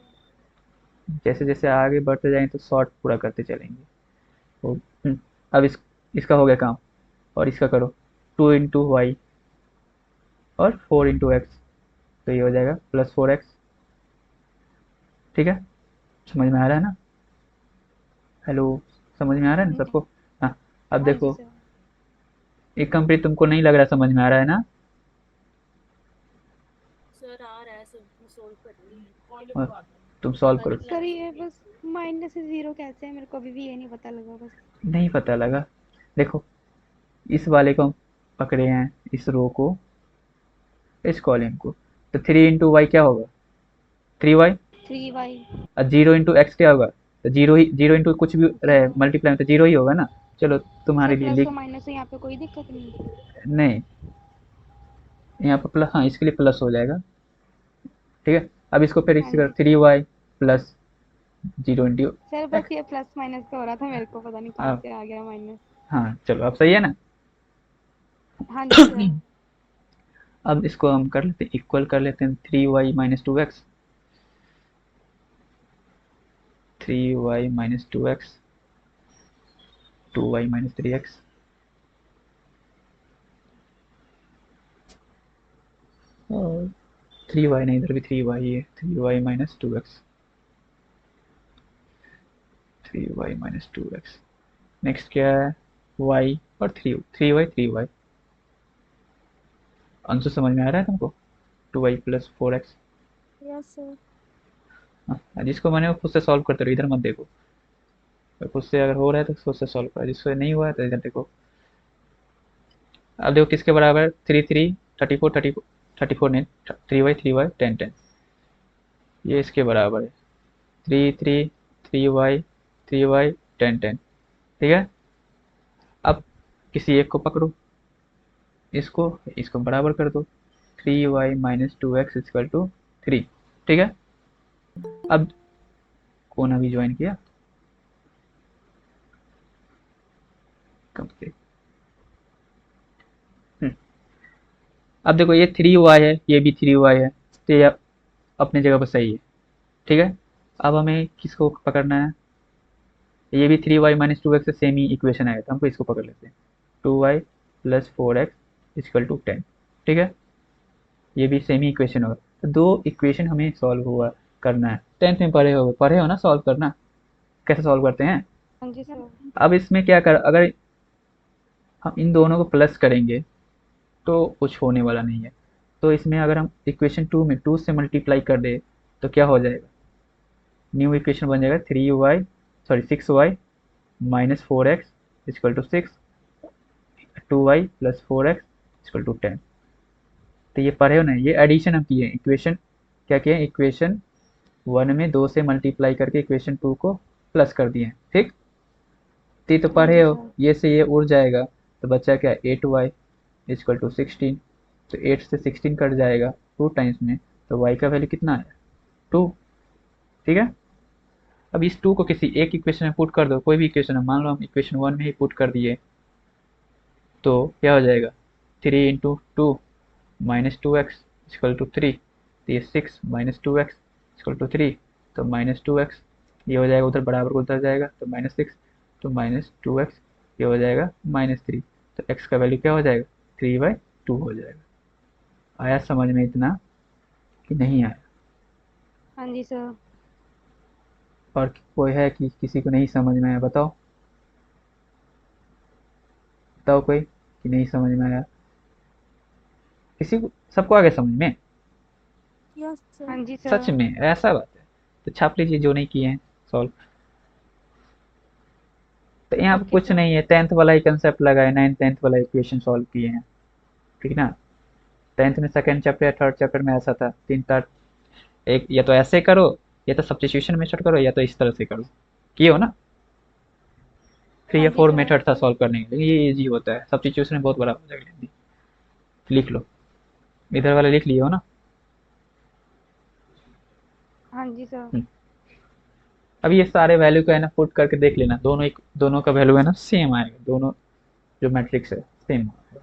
Speaker 1: जैसे जैसे आगे बढ़ते जाएंगे तो शॉर्ट पूरा करते चलेंगे। तो अब इसका हो गया काम, और इसका करो 2 × y और 4 × x, तो ये हो जाएगा +4x। ठीक है, समझ में आ रहा है ना? हेलो, समझ में आ रहा है ना
Speaker 3: हाँ
Speaker 1: सबको? हाँ, अब
Speaker 3: हाँ जी
Speaker 1: देखो,
Speaker 3: सर।
Speaker 1: एक कंप्लीट तुमको नहीं लग रहा, समझ में आ रहा है ना?
Speaker 2: सर आ रहा है सर, मैं सोल्व कर रही
Speaker 1: और
Speaker 2: हूँ।
Speaker 1: तुम सॉल्व करो।
Speaker 2: अलग
Speaker 3: सर
Speaker 2: लाइन
Speaker 3: ये बस -0 कैसे है, मेरे को अभी भी ये नहीं पता लगा बस।
Speaker 1: नहीं पता लगा? देखो, इस वाले को हम पकड़े हैं, इस रो को, इस कॉलम को, तो 3 × y क्या होगा? 3y।
Speaker 3: 3y
Speaker 1: और 0 × x क्या होगा? तो जीरो ही, 0 × कुछ भी रहे
Speaker 3: 0।
Speaker 1: मल्टीप्लाई में तो जीरो ही होगा ना। चलो
Speaker 3: सर
Speaker 1: तुम्हारे लिए
Speaker 3: प्लस
Speaker 1: लिख,
Speaker 3: और माइनस है, यहाँ पे कोई दिक्कत नहीं।
Speaker 1: नहीं, यहाँ पर प्लस, हाँ इसके लिए प्लस हो जाएगा। ठीक है, अब इसको फिर
Speaker 3: हाँ
Speaker 1: इसी
Speaker 3: जी।
Speaker 1: 3y प्लस 0
Speaker 3: सर
Speaker 1: ×
Speaker 3: बस
Speaker 1: x।
Speaker 3: ये प्लस माइनस का हो रहा था, मेरे को पता नहीं कहाँ
Speaker 1: अब
Speaker 3: से आ गया माइनस।
Speaker 1: हाँ चलो, अब सही है ना?
Speaker 3: हाँ जी सर।
Speaker 1: अब इसको हम कर लेते हैं, इक्वल कर लेते हैं 3y-2x। 3y-2x, 2y-3x। और 3y नहीं, इधर भी 3y है, 3y-2x, 3y-2x। नेक्स्ट क्या है? y और 3y। आंसर समझ में आ रहा है तुमको? 2y + 4x।
Speaker 2: Yes sir.
Speaker 1: हाँ, जिसको मैंने वो खुद से सॉल्व करते रहो, इधर मत देखो। खुद से अगर हो रहा है तो खुद से सॉल्व करो, जिससे नहीं हुआ है तो इधर देखो। अब देखो किसके बराबर है? 34 नहीं, 3y 10 ये इसके बराबर है। 3 3y 10। ठीक है, अब किसी एक को पकड़ो, इसको इसको बराबर कर दो, 3y-2x = 3। ठीक है, अब कौन अभी ज्वाइन किया? कंप्लीट। अब देखो, ये 3y है, ये भी 3y है, तो ये अपनी जगह पर सही है। ठीक है, अब हमें किसको पकड़ना है? ये भी 3y-2x से सेम ही इक्वेशन आया था, हमको इसको पकड़ लेते हैं। 2y + 4x = 10। ठीक है, ये भी सेम ही इक्वेशन होगा, तो दो इक्वेशन हमें सॉल्व हुआ करना है। 10th में पढ़े हो ना सॉल्व करना, कैसे सॉल्व करते हैं?
Speaker 3: हाँ जी सर।
Speaker 1: अब इसमें क्या कर, अगर हम इन दोनों को प्लस करेंगे तो कुछ होने वाला नहीं है। तो इसमें अगर हम इक्वेशन 2 में 2 से मल्टीप्लाई कर दे तो क्या हो जाएगा? न्यू इक्वेशन बन जाएगा 6y-4x = 6, 2y + 4x = 10। तो ये पढ़े हो ना, ये एडिशन हम किए, इक्वेशन क्या किए? इक्वेशन 1 में 2 से मल्टीप्लाई करके इक्वेशन 2 को प्लस कर दिए। ठीक, तो
Speaker 3: हाँ
Speaker 1: पढ़े
Speaker 3: जी
Speaker 1: हो,
Speaker 3: सर।
Speaker 1: ये से ये उड़ जाएगा, तो बचा क्या? 8y = 16। तो 8 से 16 कट जाएगा 2 टाइम्स में, तो y का वैल्यू कितना है? 2। ठीक है, अब इस 2 को किसी एक इक्वेशन में पुट कर दो, कोई भी इक्वेशन है, मान लो हम इक्वेशन 1 में ही पुट कर दिए, तो क्या हो जाएगा? 3 × 2 -2x = 3, तो ये 6 -2x = 3, तो -2x, ये हो जाएगा, उधर बराबर को उधर जाएगा तो -6, तो -2x, ये हो जाएगा -3, तो x का वैल्यू क्या हो जाएगा? 3/2 हो जाएगा। आया समझ में इतना कि नहीं आया?
Speaker 3: हाँ जी सर।
Speaker 1: और कोई है कि किसी को नहीं समझ में आया? बताओ, बताओ कोई कि नहीं समझ में आया? किसी को, सबको आ गया समझ में?
Speaker 2: Yes sir.
Speaker 3: हाँ जी
Speaker 1: सच
Speaker 3: सर।
Speaker 1: में ऐसा बात है? तो छाप लीजिए जो नहीं किए हैं सॉल्व। तो यहाँ पे
Speaker 3: ओके
Speaker 1: कुछ
Speaker 3: सर।
Speaker 1: नहीं है, 10th वाला ही कंसेप्ट लगाए, 9th 10th वाला इक्वेशन सॉल्व किए हैं। ठीक ना? 10th में सेकंड चैप्टर या थर्ड चैप्टर में ऐसा था, तीन तार, एक या तो ऐसे करो, या तो सब्स्टिट्यूशन मेथड करो, या तो इस तरह से करो। किए हो ना? 3
Speaker 3: हाँ
Speaker 1: या
Speaker 3: जी
Speaker 1: 4
Speaker 3: सर।
Speaker 1: मेथड था सॉल्व करने के लिए, ये इजी होता है, सब्स्टिट्यूशन में बहुत बड़ा हो जाएगा। लिख लो, इधर वाला लिख लिए हो ना।
Speaker 3: हाँ जी सर।
Speaker 1: अब ये सारे वैल्यू का है ना पुट करके देख लेना, दोनों का वैल्यू है ना सेम आएगा, दोनों जो मैट्रिक्स है सेम आएगा।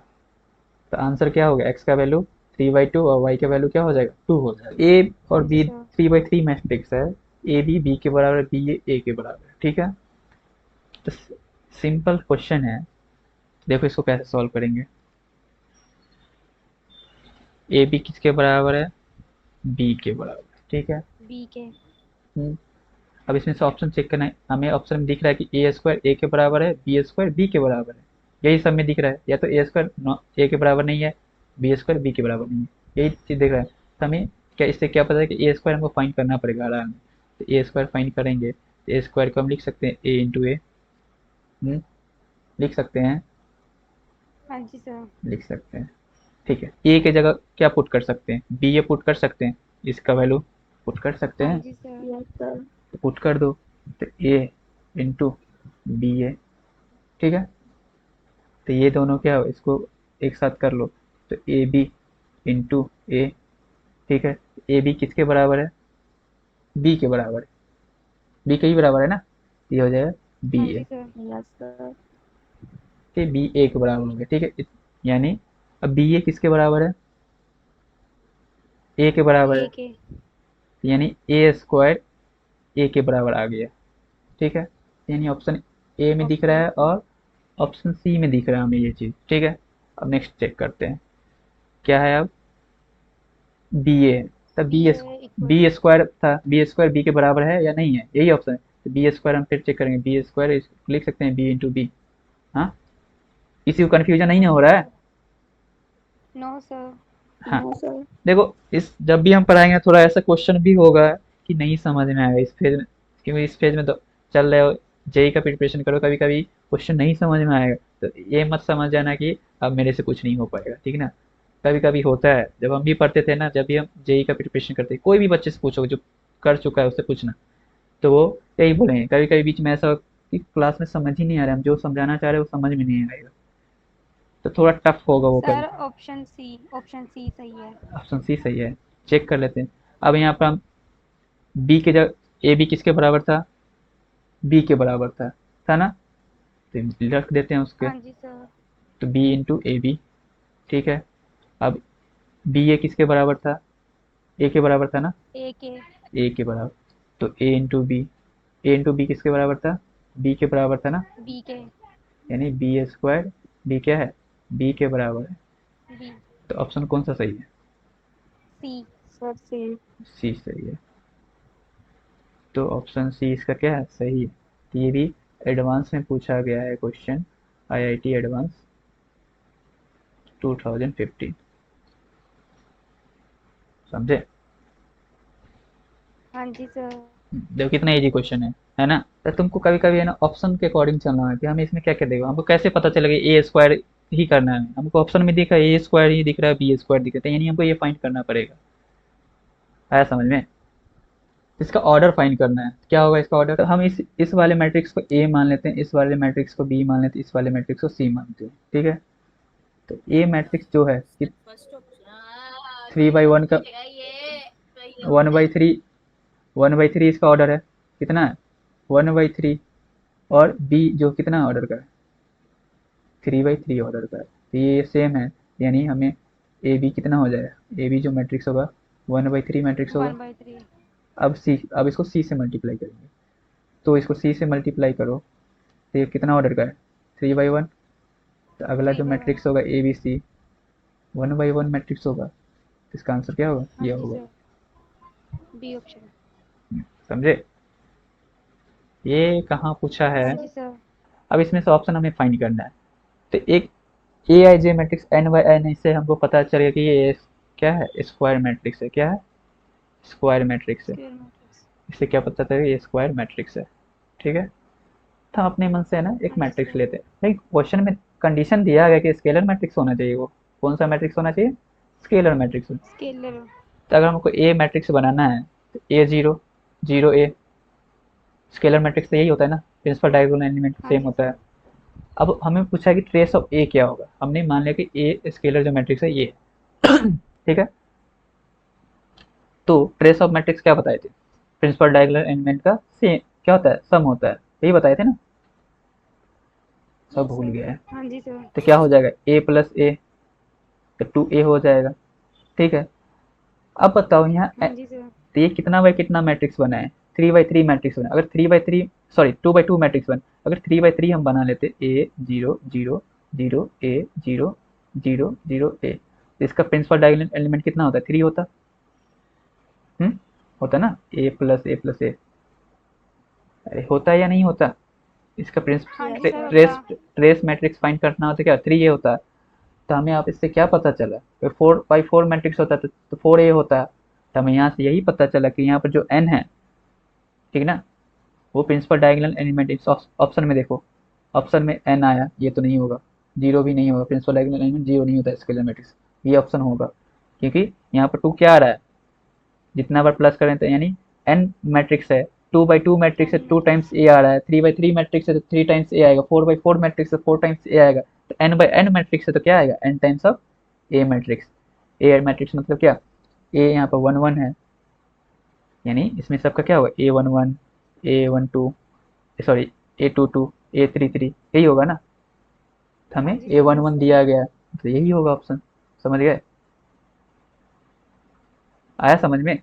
Speaker 1: तो आंसर क्या होगा, एक्स का वैल्यू 3/2 और वाई का वैल्यू क्या हो जाएगा 2 हो जाएगा। ए और
Speaker 3: हाँ जी
Speaker 1: बी
Speaker 3: सर।
Speaker 1: 3/3 मैट्रिक्स है, ए बी के बराबर है, बी ए के बराबर है, ठीक है। तो सिंपल क्वेश्चन है, देखो इसको कैसे सॉल्व करेंगे। ए बी किसके बराबर है, बी के बराबर, ठीक है।
Speaker 3: बी के।
Speaker 1: हम्म, अब इसमें से ऑप्शन चेक करना है, हमें ऑप्शन में दिख रहा है कि ए स्क्वायर ए के बराबर है, बी स्क्वायर बी के बराबर है, यही सब में दिख रहा है। या तो ए स्क्वायर ए के बराबर नहीं है, बी स्क्वायर बी के बराबर नहीं है, यही चीज़ दिख रहा है। तो हमें क्या इससे क्या पता है कि ए स्क्वायर हमको फाइंड करना पड़ेगा आराम में। तो ए स्क्वायर फाइंड करेंगे तो ए स्क्वायर को हम लिख सकते हैं ए इंटू ए, लिख सकते हैं,
Speaker 3: हाँ जी सर।
Speaker 1: लिख सकते हैं, ठीक है। ए की जगह क्या पुट कर सकते हैं, बी ए पुट कर सकते हैं, इसका वैल्यू पुट कर सकते
Speaker 3: हाँ
Speaker 1: हैं,
Speaker 3: जी सर। Yes sir.
Speaker 1: तो पुट कर दो, तो ए इंटू बी ए, ठीक है। तो ये दोनों क्या हो, इसको एक साथ कर लो, तो ए बी इंटू ए, ठीक है। ए बी किसके बराबर है, बी के बराबर है, बी के ही बराबर है ना, ये हो जाएगा बी
Speaker 3: हाँ
Speaker 1: ए,
Speaker 3: जी सर। Yes sir.
Speaker 1: ठीक, बी ए के बराबर हो गया, ठीक है। यानी अब बी ए किसके बराबर है, ए के बराबर है,
Speaker 3: ए के।
Speaker 1: यानी ए स्क्वायर ए के बराबर आ गया, ठीक है। यानी ऑप्शन ए में दिख रहा
Speaker 3: ओके।
Speaker 1: है और ऑप्शन सी में दिख रहा है हमें ये चीज़, ठीक है। अब नेक्स्ट चेक करते हैं क्या है। अब बी ए, तब
Speaker 3: बी ए इक्वल।
Speaker 1: बी स्क्वायर था, बी स्क्वायर बी के बराबर है या नहीं है, यही ऑप्शन है। तो बी स्क्वायर हम फिर चेक करेंगे, बी स्क्वायर लिख सकते हैं बी इंटू बी। हाँ, किसी को कन्फ्यूजन नहीं
Speaker 3: हाँ
Speaker 1: ना हो
Speaker 3: जी
Speaker 1: रहा है।
Speaker 3: सर। No sir.
Speaker 1: हाँ,
Speaker 3: नो सर।
Speaker 1: देखो इस जब भी हम पढ़ाएंगे थोड़ा ऐसा क्वेश्चन भी होगा कि नहीं समझ में आएगा इस फेज में, क्योंकि इस फेज में तो चल रहे हो, जेई का प्रिपरेशन करो, कभी कभी क्वेश्चन नहीं समझ में आएगा, तो ये मत समझ जाना कि अब मेरे से कुछ नहीं हो पाएगा, ठीक है ना। कभी कभी होता है, जब हम भी पढ़ते थे ना, जब भी हम जेई का प्रिपरेशन करते, कोई भी बच्चे से पूछो जो कर चुका है उससे पूछना, तो वो यही बोलेंगे कभी कभी बीच में ऐसा हो कि क्लास में समझ ही नहीं आ रहा है, हम जो समझाना चाह रहे हैं वो समझ में नहीं आएगा, तो थोड़ा टफ होगा वो कभी।
Speaker 3: सर ऑप्शन सी सही है।
Speaker 1: ऑप्शन सी सही है, चेक कर लेते हैं। अब यहाँ पर हम बी के जगह ए बी किसके बराबर था, बी के बराबर था ना, तो रख देते हैं उसके,
Speaker 3: हाँ जी सर।
Speaker 1: तो बी इंटू ए बी, ठीक है। अब बी ए किसके बराबर था, ए के बराबर था ना,
Speaker 3: ए के।
Speaker 1: ए के बराबर, तो ए इंटू बी किसके बराबर था, बी के बराबर था ना,
Speaker 3: बी के।
Speaker 1: यानी बी स्क्वायर बी क्या है, बी के बराबर है।
Speaker 3: बी।
Speaker 1: तो ऑप्शन कौन सा सही है,
Speaker 3: सी सर सी।
Speaker 1: सी सही है। तो ऑप्शन सी इसका क्या है, सही है। तो ये भी एडवांस में पूछा गया है क्वेश्चन, आईआईटी एडवांस 2015, समझे।
Speaker 3: हाँ जी सर।
Speaker 1: देखो कितना इजी क्वेश्चन है ना। तो तुमको कभी कभी है ना ऑप्शन के अकॉर्डिंग चलना है कि हमें इसमें क्या क्या देगा, हमको कैसे पता चलेगा ए स्क्वायर ही करना है, हमको ऑप्शन में दिखा ए स्क्वायर ही दिख रहा है, बी स्क्वायर दिख रहा है, यानी हमको ये फाइंड करना पड़ेगा, आया समझ में। इसका ऑर्डर फाइंड करना है, क्या होगा इसका ऑर्डर, तो हम इस वाले मैट्रिक्स को ए मान लेते हैं, इस वाले मैट्रिक्स को बी मान लेते हैं, इस वाले मैट्रिक्स को सी मानते हैं, ठीक है। तो ए मैट्रिक्स जो है कि
Speaker 2: फर्स्ट ऑप्शन
Speaker 1: 3/1 का,
Speaker 2: ये सही
Speaker 1: 1/3, 1/3 इसका ऑर्डर है, कितना है 1/3, और बी जो कितना ऑर्डर का है 3/3 ऑर्डर का है, तो ये सेम है, यानी हमें ए बी कितना हो जाएगा, ए बी जो मैट्रिक्स होगा 1/3 मैट्रिक्स होगा।
Speaker 3: 1/3।
Speaker 1: अब इसको सी से मल्टीप्लाई करेंगे, तो इसको सी से मल्टीप्लाई करो, तो ये कितना ऑर्डर का है 3/1। तो अगला जो
Speaker 3: 3/1।
Speaker 1: मैट्रिक्स होगा ए बी सी 1/1 मैट्रिक्स होगा, तो इसका आंसर क्या होगा,
Speaker 3: हाँ
Speaker 1: ये
Speaker 3: जी
Speaker 1: होगा,
Speaker 3: सर। B option.
Speaker 1: समझे। ये कहाँ पूछा है।
Speaker 3: हाँ जी सर।
Speaker 1: अब इसमें से ऑप्शन हमें फाइंड करना है, तो एक ए आई जे मैट्रिक्स एन बाई एन, इससे हमको पता चलेगा कि ये क्या है, स्क्वायर मैट्रिक्स है, क्या है, स्क्वायर मैट्रिक्स है।
Speaker 3: Square matrix.
Speaker 1: इससे क्या पता चलेगा ये स्क्वायर मैट्रिक्स है, ठीक है। तो हम अपने मन से है ना एक
Speaker 3: हाँ जी
Speaker 1: मैट्रिक्स
Speaker 3: सर।
Speaker 1: लेते हैं, लेकिन क्वेश्चन में कंडीशन दिया गया कि स्केलर मैट्रिक्स होना चाहिए, वो कौन सा मैट्रिक्स होना चाहिए, स्केलर मैट्रिक्स।
Speaker 3: स्केलर।
Speaker 1: तो अगर हमको ए मैट्रिक्स बनाना है तो ए जीरो जीरो ए, स्केलर मैट्रिक्स तो यही होता है ना, प्रिंसिपल डायगोनल एलिमेंट
Speaker 3: हाँ
Speaker 1: सेम
Speaker 3: जी
Speaker 1: होता है।
Speaker 3: सर।
Speaker 1: अब हमें पूछा है कि ट्रेस ऑफ ए क्या होगा, हमने मान लिया कि ए स्केलर जो मैट्रिक्स है ये है ठीक है। तो ट्रेस ऑफ मैट्रिक्स क्या बताए थे, प्रिंसिपल डायगोनल एलिमेंट का सेम क्या होता है, सम होता है, यही बताए थे ना, सब
Speaker 2: यस
Speaker 1: भूल
Speaker 2: सर।
Speaker 1: गया है।
Speaker 3: हाँ जी सर।
Speaker 1: तो क्या हो जाएगा ए प्लस ए, तो 2a हो जाएगा, ठीक है। अब बताओ यहाँ
Speaker 3: हाँ जी सर।
Speaker 1: तो ये कितना बाई कितना मैट्रिक्स बना है, 3 बाई 3 मैट्रिक्स बना, अगर 3 बाई 3 सॉरी 2 बाई 2 मैट्रिक्स बना, अगर 3 बाई 3 हम बना लेते ए जीरो जीरो जीरो ए जीरो जीरो जीरो ए, इसका प्रिंसिपल डायगोनल एलिमेंट कितना होता है, 3 होता, हम्म होता ना, ए प्लस ए प्लस ए, अरे होता है या नहीं होता, इसका प्रिंस
Speaker 3: हाँ जी
Speaker 2: यस
Speaker 3: सर
Speaker 2: सर।
Speaker 1: ट्रेस
Speaker 3: होता।
Speaker 1: ट्रेस मैट्रिक्स फाइंड करना होता क्या, 3 ये होता है। तो हमें आप इससे क्या पता चला, 4 बाई 4 मैट्रिक्स होता है तो 4a होता है, तो हमें यहाँ से यही पता चला कि यहाँ पर जो n है, ठीक ना, वो प्रिंसिपल डायगोनल एलिमेंट, इस ऑप्शन में देखो, ऑप्शन में n आया, ये तो नहीं होगा, जीरो भी नहीं होगा, प्रिंसिपल डायगोनल एलिमेंट जीरो नहीं होता स्केलर मैट्रिक्स, ये ऑप्शन होगा, क्योंकि यहाँ पर 2 क्या आ रहा है, जितना बार प्लस करें तो यानी n मैट्रिक्स है, 2 बाई 2 मैट्रिक्स है,
Speaker 3: एन
Speaker 1: 2 टाइम्स a आ रहा है, 3 बाई 3 मैट्रिक्स है तो 3 टाइम्स a आएगा, 4 बाई 4 मैट्रिक्स है 4 टाइम्स a आएगा, तो n बाई n मैट्रिक्स है तो क्या आएगा, n times of a matrix, a matrix मतलब क्या, a यहाँ पर 1 1 है, यानी इसमें सबका क्या होगा, a11 a12 sorry a22 a33, यही होगा ना, तो
Speaker 3: हाँ
Speaker 1: हमें
Speaker 3: जी सर।
Speaker 1: a11 दिया गया, तो यही होगा ऑप्शन, समझ गए, आया समझ में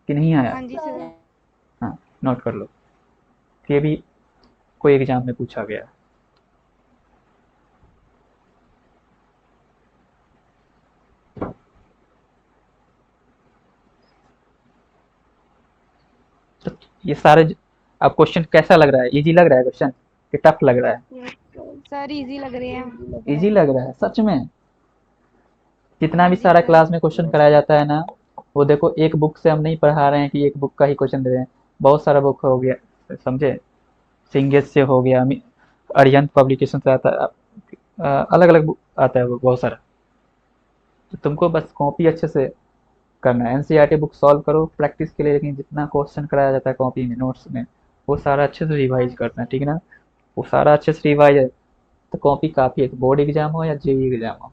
Speaker 1: कि नहीं आया,
Speaker 3: हाँ जी सर।
Speaker 1: हाँ नोट कर लो, ये भी कोई एग्जाम में पूछा गया है। तो ये सारे अब क्वेश्चन कैसा लग रहा है, इजी लग रहा है क्वेश्चन कि टफ लग रहा है,
Speaker 3: यस सर, इजी लग रहे हैं।
Speaker 1: इजी लग रहा है सच में, जितना
Speaker 3: हाँ
Speaker 1: भी
Speaker 3: जी
Speaker 1: सारा
Speaker 3: सर।
Speaker 1: क्लास में क्वेश्चन कराया जाता है ना, वो देखो एक बुक से हम नहीं पढ़ा रहे हैं कि एक बुक का ही क्वेश्चन दे रहे हैं, बहुत सारा बुक हो गया, समझे, सिंगेस से हो गया, अरिहंत पब्लिकेशन से आता है, अलग अलग बुक आता है वो बहुत सारा, तो तुमको बस कॉपी अच्छे से करना है, एनसीईआरटी बुक सॉल्व करो प्रैक्टिस के लिए, लेकिन जितना क्वेश्चन कराया जाता है कॉपी में नोट्स में, वो सारा अच्छे से
Speaker 3: हाँ
Speaker 1: रिवाइज
Speaker 3: जी
Speaker 1: करना है,
Speaker 3: सर।
Speaker 1: ठीक है ना, वो सारा अच्छे से रिवाइज है तो कॉपी काफ़ी है, तो बोर्ड एग्जाम हो या जेई एग्जाम हो,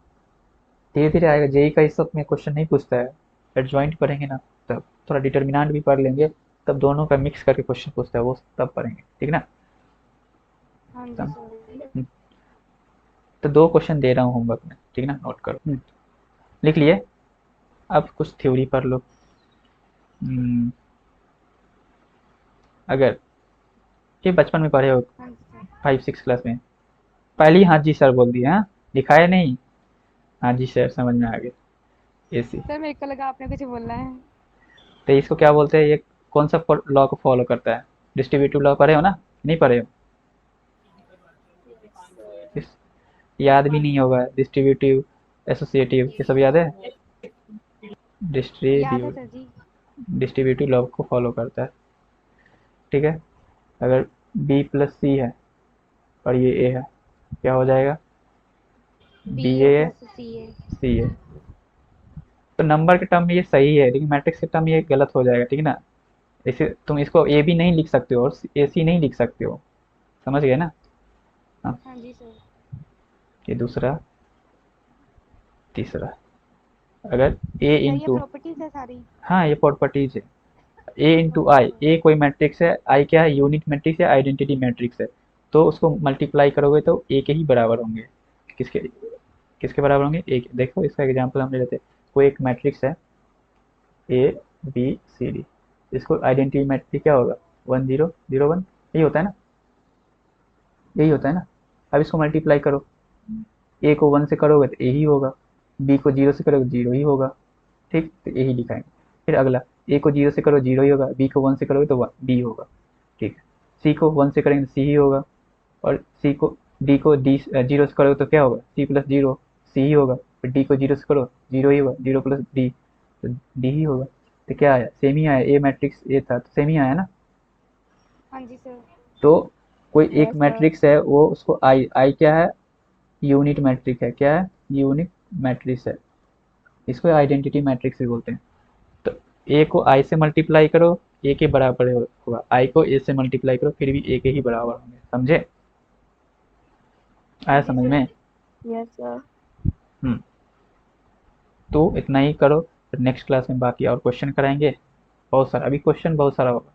Speaker 1: धीरे धीरे आएगा, जेई का इस सब में क्वेश्चन नहीं पूछता है, जब ज्वाइंट पढ़ेंगे ना तब, थोड़ा डिटर्मिनेंट भी पढ़ लेंगे, तब दोनों का मिक्स करके क्वेश्चन पूछता है वो तब पढ़ेंगे, ठीक ना।
Speaker 3: हाँ जी
Speaker 1: तब
Speaker 3: सर।
Speaker 1: तो 2 क्वेश्चन दे रहा हूँ होमवर्क में, ठीक ना, नोट करो, लिख लिए, अब कुछ थ्योरी पढ़ लो। हम्म, अगर ये बचपन में पढ़े हो
Speaker 3: हाँ जी सर।
Speaker 1: 5 6 क्लास में, पहले ही हाँ जी सर बोल दिया, हाँ लिखा है नहीं, हाँ जी सर समझ में आ गया, एसी,
Speaker 3: सर मेरे को लगा आपने कुछ बोलना है।
Speaker 1: तो इसको क्या बोलते हैं, ये कौन सा लॉ को फॉलो करता है, डिस्ट्रीब्यूटिव लॉ पढ़े हो ना, नहीं पढ़े हो,
Speaker 2: यस सर।
Speaker 1: इस, याद भी नहीं होगा, डिस्ट्रीब्यूटिव एसोसिएटिव ये सब याद है,
Speaker 3: याद है
Speaker 1: डिस्ट्रीब्यू
Speaker 3: सर जी।
Speaker 1: डिस्ट्रीब्यूटिव लॉ को फॉलो करता है, ठीक है। अगर बी प्लस सी है और ये ए है, क्या हो जाएगा,
Speaker 3: बी
Speaker 1: बी
Speaker 3: ए
Speaker 1: ए
Speaker 3: प्लस सी ए।
Speaker 1: सी ए, तो नंबर के टर्म में ये सही है, लेकिन मैट्रिक्स के टर्म में ये गलत हो जाएगा, ठीक है ना, इसे तुम इसको ए भी नहीं लिख सकते हो और ए सी नहीं लिख सकते हो, समझ गए ना, हाँ,
Speaker 3: हाँ जी सर।
Speaker 1: ये दूसरा, तीसरा, अगर ए
Speaker 3: क्या ये
Speaker 1: इंटू,
Speaker 3: प्रॉपर्टीज है सारी?
Speaker 1: हाँ ये प्रॉपर्टीज है, ए इंटू आई, ए कोई मैट्रिक्स है, आई क्या है, यूनिट मैट्रिक्स है, आइडेंटिटी मैट्रिक्स है, तो उसको मल्टीप्लाई करोगे तो ए के ही बराबर होंगे, किसके किसके बराबर होंगे, ए के, देखो इसका एग्जांपल हम ले लेते हैं, कोई एक मैट्रिक्स है ए बी सी डी, इसको आइडेंटिटी मैट्रिक्स क्या होगा, 1 0 0 1, यही होता है ना, यही होता है ना, अब इसको मल्टीप्लाई करो, ए को 1 से करोगे तो ए ही होगा, बी को 0 से करोगे 0 ही होगा, ठीक, तो यही लिखाएंगे, फिर अगला, ए को 0 से करो 0 ही होगा, बी को 1 से करोगे तो बी होगा, ठीक है, सी को 1 से करेंगे तो सी ही होगा, और सी को डी को डी 0 से करोगे तो क्या होगा, सी प्लस 0 सी ही होगा, फिर डी को 0 से करो 0 ही होगा, 0 प्लस डी तो डी ही होगा, तो क्या आया, सेम ही आया, ए मैट्रिक्स ए था तो सेम ही आया ना,
Speaker 3: हाँ जी सर।
Speaker 1: तो कोई एक
Speaker 3: यस सर।
Speaker 1: मैट्रिक्स है वो उसको आई आई क्या है, यूनिट मैट्रिक्स है, क्या है, यूनिट मैट्रिक्स है, इसको आइडेंटिटी मैट्रिक्स भी बोलते हैं, तो ए को आई से मल्टीप्लाई करो ए के बराबर होगा, आई को ए से मल्टीप्लाई करो फिर भी ए के ही बराबर होंगे, समझे, आया समझ में?
Speaker 3: Yes sir.
Speaker 1: हम्म तो इतना ही करो, फिर नेक्स्ट क्लास में बाकी और क्वेश्चन कराएंगे, बहुत सारा, अभी क्वेश्चन बहुत सारा होगा।